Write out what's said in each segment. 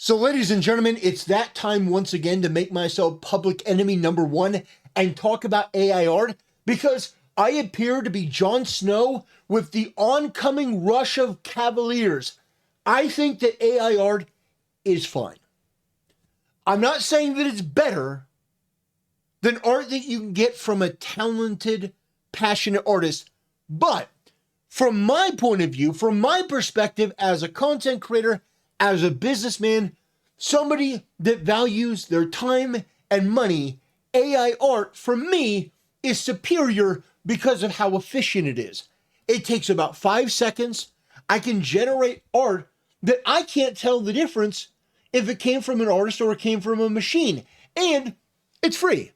So, ladies and gentlemen, it's that time once again to make myself public enemy number one and talk about AI art because I appear to be Jon Snow with the oncoming rush of Cavaliers. I think that AI art is fine. I'm not saying that it's better than art that you can get from a talented, passionate artist, but from my point of view, from my perspective as a content creator, as a businessman, somebody that values their time and money, AI art for me is superior because of how efficient it is. It takes about 5 seconds. I can generate art that I can't tell the difference if it came from an artist or it came from a machine. And it's free.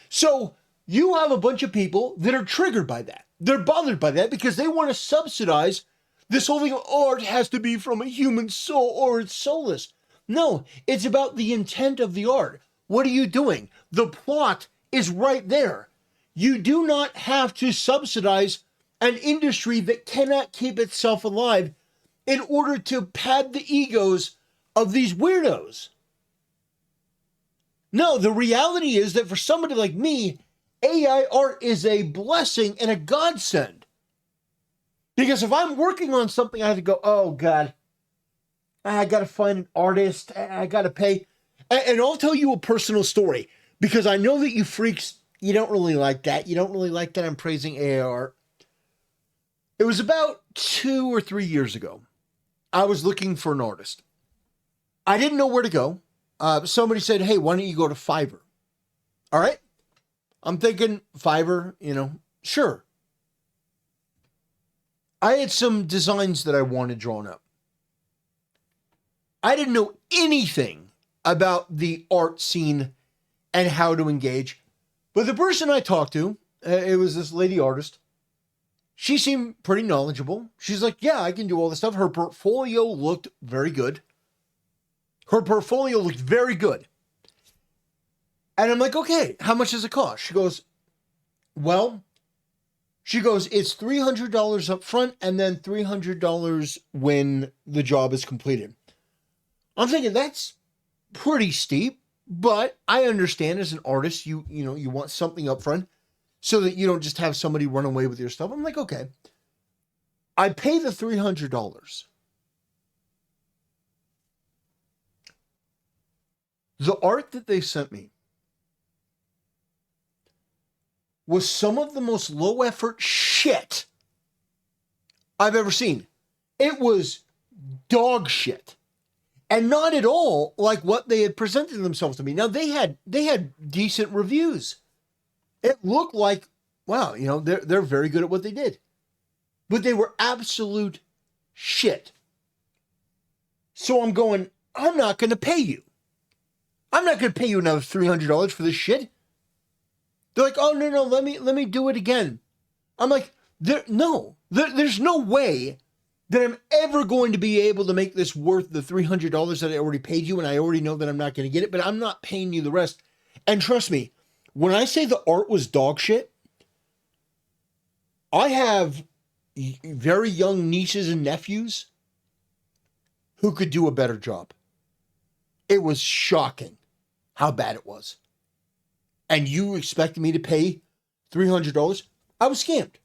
So you have a bunch of people that are triggered by that. They're bothered by that because they want to subsidize this whole thing of art has to be from a human soul or it's soulless. No, it's about the intent of the art. What are you doing? The plot is right there. You do not have to subsidize an industry that cannot keep itself alive in order to pad the egos of these weirdos. No, the reality is that for somebody like me, AI art is a blessing and a godsend. Because if I'm working on something, I have to go, oh God, I got to find an artist. I got to pay. And I'll tell you a personal story because I know that you freaks, you don't really like that. You don't really like that I'm praising AI art. It was about 2 or 3 years ago. I was looking for an artist. I didn't know where to go. Somebody said, hey, why don't you go to Fiverr? All right. I'm thinking Fiverr, sure. I had some designs that I wanted drawn up. I didn't know anything about the art scene and how to engage. But the person I talked to, it was this lady artist. She seemed pretty knowledgeable. She's like, yeah, I can do all this stuff. Her portfolio looked very good. And I'm like, okay, how much does it cost? She goes, it's $300 up front and then $300 when the job is completed. I'm thinking that's pretty steep, but I understand as an artist, you want something up front so that you don't just have somebody run away with your stuff. I'm like, okay, I pay the $300. The art that they sent me was some of the most low effort shit I've ever seen. It was dog shit. And not at all like what they had presented themselves to me. Now they had decent reviews. It looked like, wow, they're very good at what they did. But they were absolute shit. So I'm going, I'm not going to pay you. I'm not going to pay you another $300 for this shit. They're like, oh, no, let me do it again. I'm like, there's no way that I'm ever going to be able to make this worth the $300 that I already paid you, and I already know that I'm not going to get it, but I'm not paying you the rest. And trust me, when I say the art was dog shit, I have very young nieces and nephews who could do a better job. It was shocking how bad it was. And you expected me to pay $300? I was scammed.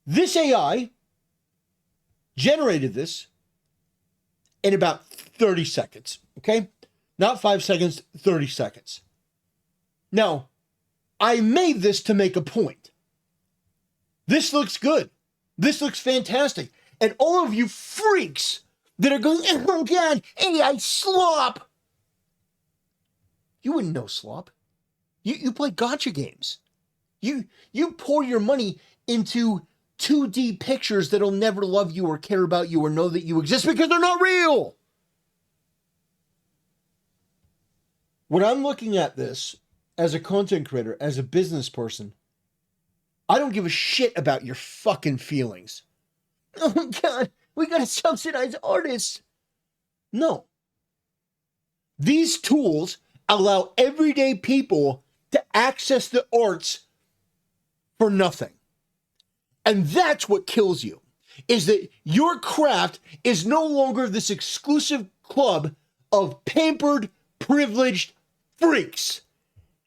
This AI generated this in about 30 seconds, okay? Not 5 seconds, 30 seconds. Now, I made this to make a point. This looks good. This looks fantastic. And all of you freaks that are going, oh God, AI slop. You wouldn't know slop. You play gotcha games. You pour your money into 2D pictures that'll never love you or care about you or know that you exist because they're not real. When I'm looking at this as a content creator, as a business person, I don't give a shit about your fucking feelings. Oh God, we gotta subsidize artists. No. These tools allow everyday people to access the arts for nothing. And that's what kills you. is that your craft is no longer this exclusive club of pampered, privileged freaks.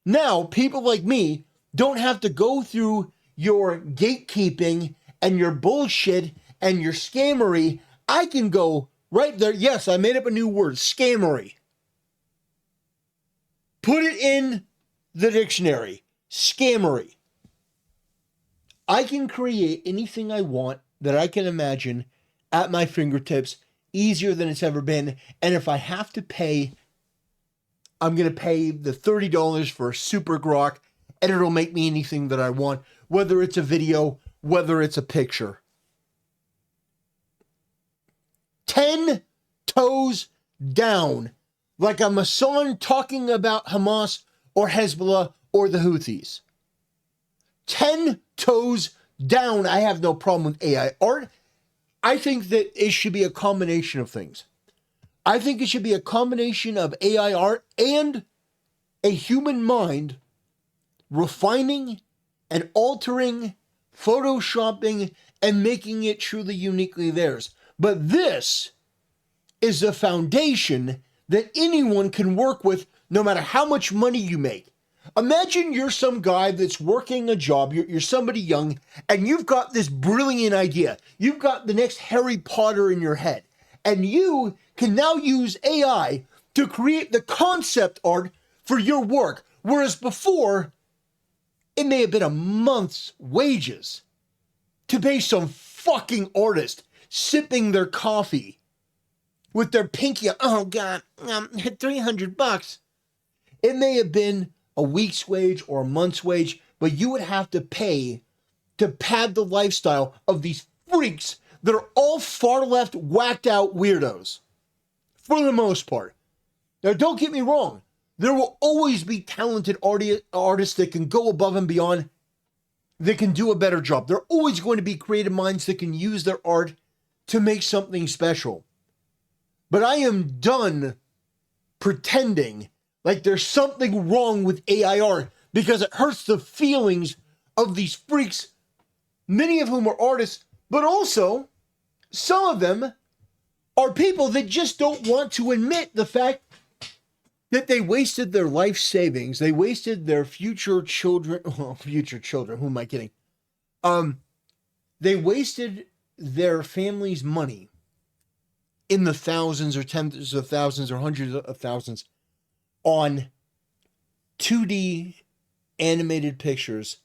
Now, people like me don't have to go through your gatekeeping and your bullshit and your scammery. I can go right there. Yes, I made up a new word, scammery. Put it in the dictionary, scammery. I can create anything I want that I can imagine at my fingertips, easier than it's ever been. And if I have to pay, I'm going to pay the $30 for a super grok, and it'll make me anything that I want, whether it's a video, whether it's a picture. 10 toes down, like a Mason talking about Hamas or Hezbollah or the Houthis. 10 toes down. I have no problem with AI art. I think that it should be a combination of things. I think it should be a combination of AI art and a human mind refining and altering, photoshopping, and making it truly uniquely theirs. But this is the foundation that anyone can work with, no matter how much money you make. Imagine you're some guy that's working a job, you're somebody young, and you've got this brilliant idea. You've got the next Harry Potter in your head, and you can now use AI to create the concept art for your work, whereas before, it may have been a month's wages to pay some fucking artist sipping their coffee with their pinky, oh God, $300. It may have been a week's wage or a month's wage, but you would have to pay to pad the lifestyle of these freaks that are all far left, whacked out weirdos, for the most part. Now, don't get me wrong. There will always be talented artists that can go above and beyond, that can do a better job. There are always going to be creative minds that can use their art to make something special. But I am done pretending like there's something wrong with AI art because it hurts the feelings of these freaks, many of whom are artists, but also some of them are people that just don't want to admit the fact that they wasted their life savings. They wasted their future children, who am I kidding? They wasted their family's money in the thousands or tens of thousands or hundreds of thousands on 2D animated pictures,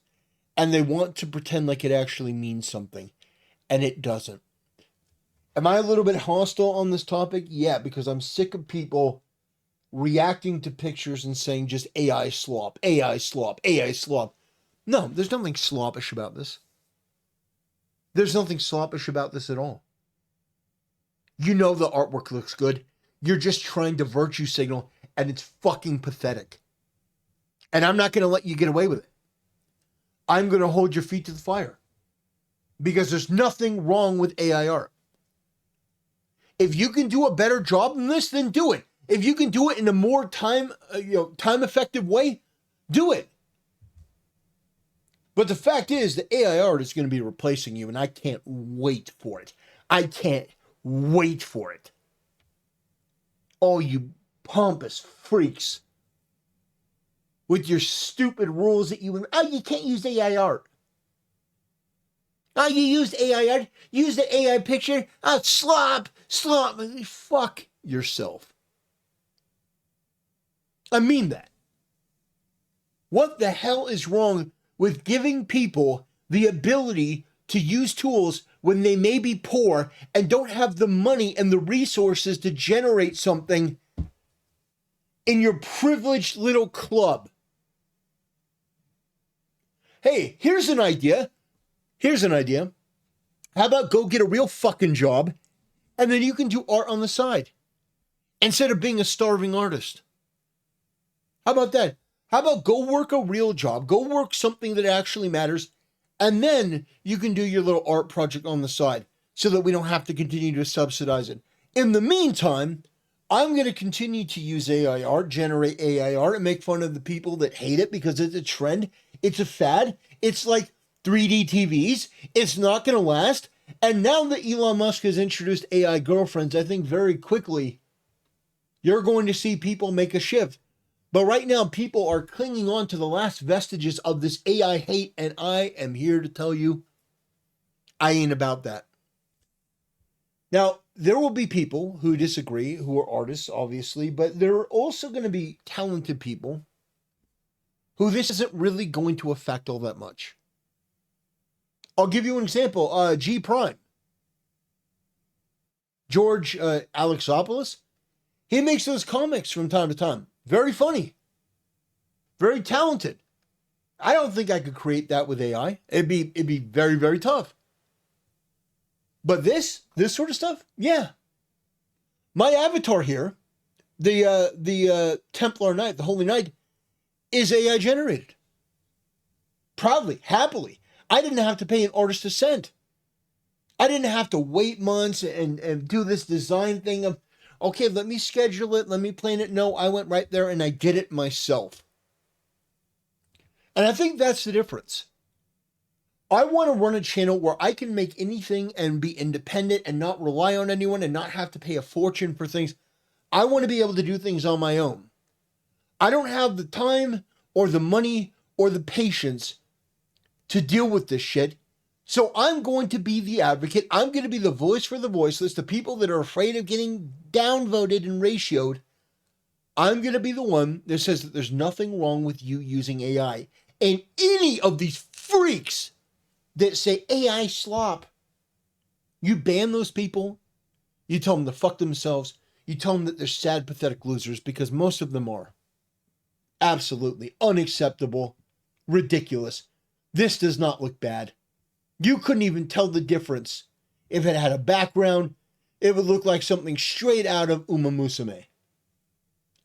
and they want to pretend like it actually means something, and it doesn't. Am I a little bit hostile on this topic? Yeah, because I'm sick of people reacting to pictures and saying just AI slop, AI slop, AI slop. No, there's nothing sloppish about this. There's nothing sloppish about this at all. You know the artwork looks good. You're just trying to virtue signal, and it's fucking pathetic. And I'm not going to let you get away with it. I'm going to hold your feet to the fire. Because there's nothing wrong with AI art. If you can do a better job than this, then do it. If you can do it in a more time-effective way, do it. But the fact is that AI art is going to be replacing you, and I can't wait for it. I can't wait for it. Oh, you pompous freaks with your stupid rules that you can't use AI art. Oh, you used AI art, use the AI picture, slop, fuck yourself. I mean that. What the hell is wrong with giving people the ability to use tools when they may be poor and don't have the money and the resources to generate something in your privileged little club? Hey, here's an idea. How about go get a real fucking job and then you can do art on the side instead of being a starving artist? How about that? How about go work a real job? Go work something that actually matters, and then you can do your little art project on the side so that we don't have to continue to subsidize it. In the meantime, I'm going to continue to use AI art, generate AI art, and make fun of the people that hate it because it's a trend. It's a fad. It's like 3D TVs. It's not going to last. And now that Elon Musk has introduced AI girlfriends, I think very quickly you're going to see people make a shift. But right now, people are clinging on to the last vestiges of this AI hate, and I am here to tell you, I ain't about that. Now, there will be people who disagree, who are artists, obviously, but there are also going to be talented people who this isn't really going to affect all that much. I'll give you an example. G Prime, George Alexopoulos, he makes those comics from time to time. Very funny. Very talented. I don't think I could create that with AI. It'd be very, very tough. But this sort of stuff, yeah. My avatar here, the Templar Knight, the Holy Knight, is AI generated. Proudly, happily. I didn't have to pay an artist a cent. I didn't have to wait months and do this design thing of, okay, let me schedule it, let me plan it. No, I went right there and I did it myself. And I think that's the difference. I want to run a channel where I can make anything and be independent and not rely on anyone and not have to pay a fortune for things. I want to be able to do things on my own. I don't have the time or the money or the patience to deal with this shit. So I'm going to be the advocate. I'm going to be the voice for the voiceless, the people that are afraid of getting downvoted and ratioed. I'm going to be the one that says that there's nothing wrong with you using AI. And any of these freaks that say AI slop, you ban those people. You tell them to fuck themselves. You tell them that they're sad, pathetic losers, because most of them are. Absolutely unacceptable, ridiculous. This does not look bad. You couldn't even tell the difference. If it had a background, it would look like something straight out of Uma Musume.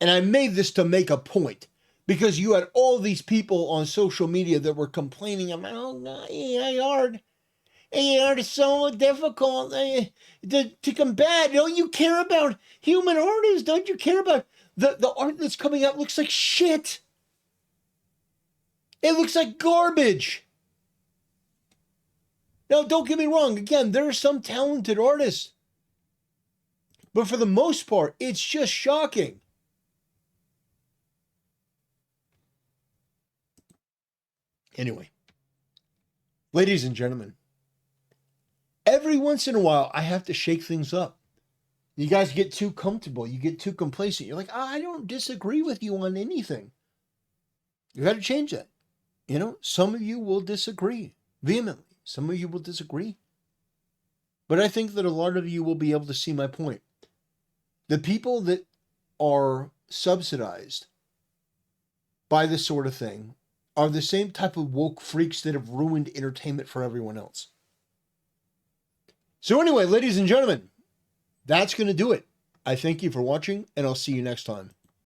And I made this to make a point, because you had all these people on social media that were complaining about, oh, AI art. AI art is so difficult to combat. Don't you care about human artists? Don't you care about the art that's coming out looks like shit. It looks like garbage. Now, don't get me wrong. Again, there are some talented artists. But for the most part, it's just shocking. Anyway, ladies and gentlemen, every once in a while, I have to shake things up. You guys get too comfortable. You get too complacent. You're like, I don't disagree with you on anything. You got to change that. You know, some of you will disagree vehemently. Some of you will disagree. But I think that a lot of you will be able to see my point. The people that are subsidized by this sort of thing are the same type of woke freaks that have ruined entertainment for everyone else. So anyway, ladies and gentlemen, that's going to do it. I thank you for watching, and I'll see you next time.